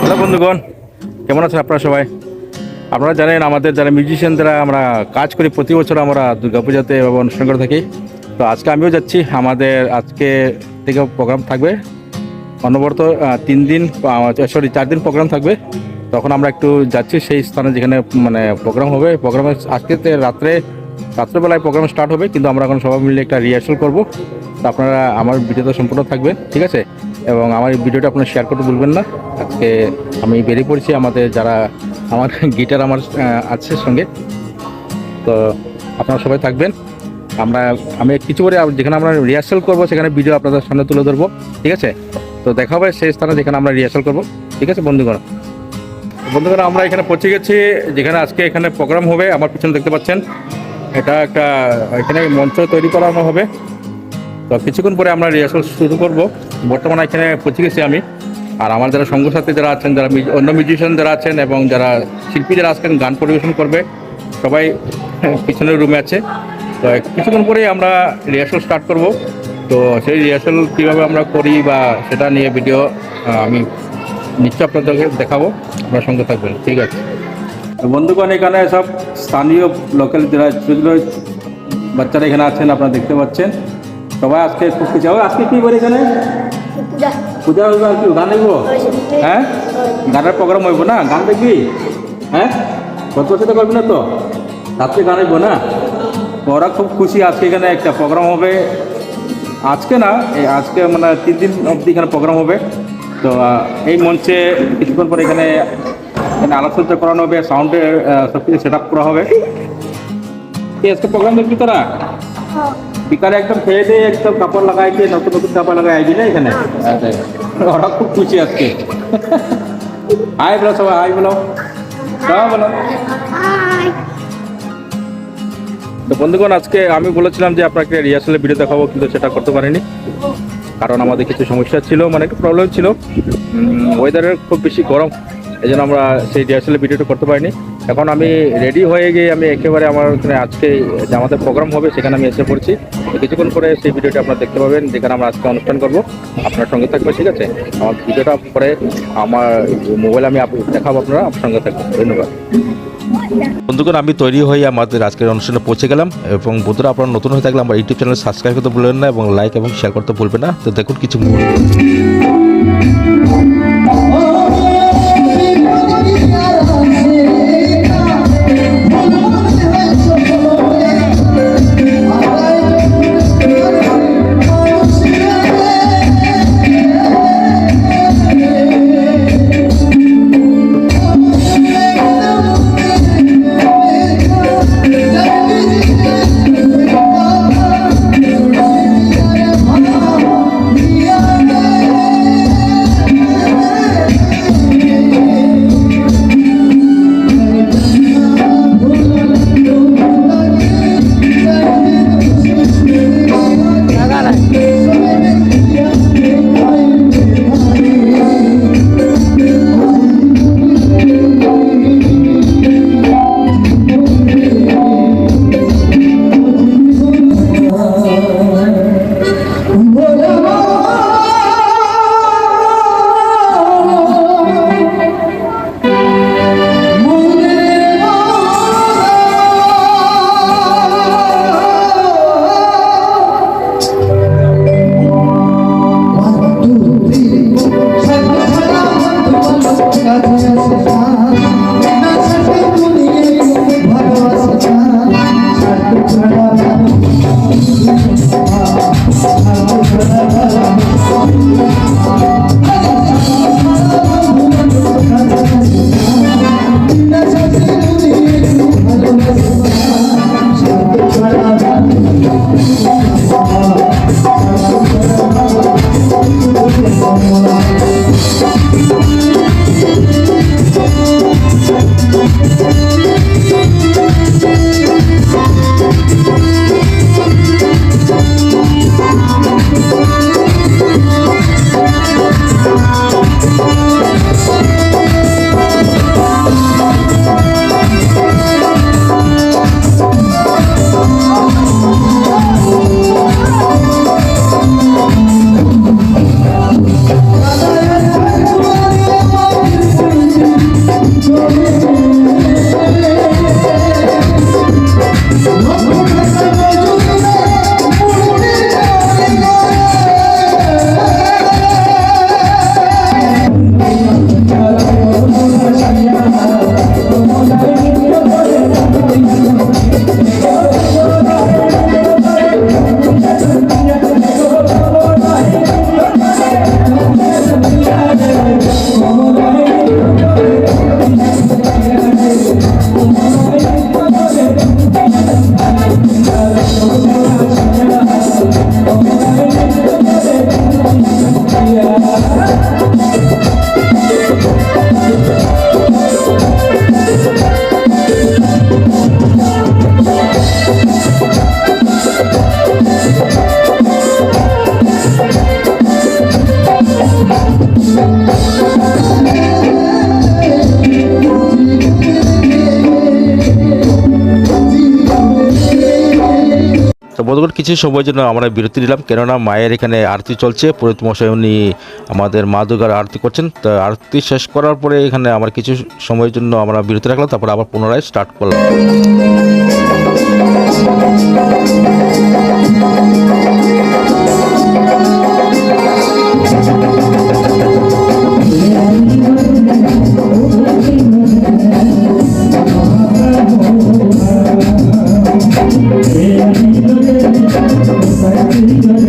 Hello বন্ধুগণ, কেমন আছেন আপনারা সবাই? আপনারা জানেন আমাদের যারা মিউজিশিয়ান যারা আমরা কাজ করি প্রতি বছর আমরা দুর্গাপূজাতে এভাবে অনুষ্ঠান করে থাকি। তো আজকে আমিও যাচ্ছি। আমাদের আজকে থেকে প্রোগ্রাম থাকবে অনবরত 4 দিন প্রোগ্রাম থাকবে। তখন আমরা একটু যাচ্ছি সেই স্থানে যেখানে মানে প্রোগ্রাম হবে। প্রোগ্রামে আজকে রাত্রেবেলায় প্রোগ্রাম স্টার্ট হবে, কিন্তু আমরা এখন সবাই মিলে একটা রিহার্সাল করব। তো আপনারা আমার ভিডিওতে সম্পূর্ণ থাকবেন, ঠিক আছে? এবং আমার এই ভিডিওটা আপনারা শেয়ার করতে ভুলবেন না। আজকে আমি বেরিয়ে পড়েছি, আমাদের যারা আমার গিটার আমার আছে সঙ্গে। তো আপনারা সবাই থাকবেন। আমি কিছু করে যেখানে আমরা রিহার্সাল করবো সেখানে ভিডিও আপনাদের সামনে তুলে ধরবো, ঠিক আছে? তো দেখা হবে সেই স্থানে যেখানে আমরা রিহার্সাল করবো, ঠিক আছে বন্ধুগণ? আমরা এখানে পৌঁছে গেছি যেখানে আজকে এখানে প্রোগ্রাম হবে। আমার পিছনে দেখতে পাচ্ছেন এটা একটা এখানে মঞ্চ তৈরি করানো হবে। তো কিছুক্ষণ পরে আমরা রিহার্সাল শুরু করব। বর্তমানে এখানে পৌঁছে গেছি আমি, আর আমার যারা সঙ্গ সাথী যারা আছেন, যারা অন্য মিউজিশিয়ান যারা আছেন এবং যারা শিল্পী যারা আজকে গান পরিবেশন করবে, সবাই পিছনের রুমে আছে। তো কিছুক্ষণ পরেই আমরা রিহার্সাল স্টার্ট করব। তো সেই রিহার্সাল কীভাবে আমরা করি বা সেটা নিয়ে ভিডিও আমি নিশ্চয় আপনাদেরকে দেখাবো, আপনার সঙ্গে থাকবেন, ঠিক আছে? বন্ধুগণ, এখানে সব স্থানীয় লোকাল যারা ছোটো বাচ্চারা এখানে আছেন, আপনারা দেখতে পাচ্ছেন। সবাই আজকে খুব খুশি হবে। আজকে কী বলে এখানে পূজা হইব, আর কি গান দেখব? হ্যাঁ, গানের প্রোগ্রাম হইব না? গান দেখবি? হ্যাঁ, কত সাথে করবি না তো? রাত্রে গান হইব না? ওরা খুব খুশি। আজকে এখানে একটা প্রোগ্রাম হবে। আজকে না, আজকে মানে 3 দিন অবধি এখানে প্রোগ্রাম হবে। তো এই মঞ্চে কিছুক্ষণ পরে এখানে আলোকসজ্জা করানো হবে, সাউন্ডের সব কিছু সেট আপ করা হবে। আজকে প্রোগ্রাম দেখবি তোরা? বিকালে একদম খেয়ে দিয়ে একদম কাপড় লাগাইছে, নতুন নতুন কাপড় লাগাই আইবি না এখানে? ওরা খুব খুশি আজকে। হাই বলো সবাই, হাই বলো, সবাই বলো। তো বন্ধুগণ, আজকে আমি বলেছিলাম যে আপনাকে রিহার্সালের ভিডিও দেখাবো, কিন্তু সেটা করতে পারিনি, কারণ আমাদের কিছু সমস্যা ছিল, মানে একটু প্রবলেম ছিল। ওয়েদারের খুব বেশি গরম, এই জন্য আমরা সেই রিহার্সালের ভিডিওটা করতে পারিনি। এখন আমি রেডি হয়ে গিয়ে আমি একেবারে আমার ওখানে আজকে যে আমাদের প্রোগ্রাম হবে সেখানে আমি এসে পড়ছি। কিছুক্ষণ পরে সেই ভিডিওটা আপনারা দেখতে পাবেন, যেখানে আমরা আজকে অনুষ্ঠান করব। আপনার সঙ্গে থাকবে, ঠিক আছে? আমার ভিডিওটা পরে আমার মোবাইলে আমি দেখাবো, আপনারা আপনার সঙ্গে থাকবেন। ধন্যবাদ বন্ধুগণ। আমি তৈরি হয়ে আমাদের আজকের অনুষ্ঠানে পৌঁছে গেলাম। এবং বন্ধুরা, আপনারা নতুন হয়ে থাকলে আমার ইউটিউব চ্যানেল সাবস্ক্রাইব করতে ভুলবেন না এবং লাইক এবং শেয়ার করতে ভুলবেন না। তো দেখুন কিছু বন্ধুগণ কিছু সময়ের জন্য আমরা বিরতি নিলাম, কেননা মায়ের এখানে আরতি চলছে, পুরোহিত মশাই উনি আমাদের মা দুর্গার আরতি করছেন। তো আরতি শেষ করার পরে এখানে আমার কিছু সময়ের জন্য আমরা বিরতি রাখলাম, তারপর আবার পুনরায় স্টার্ট করলাম। Thank you.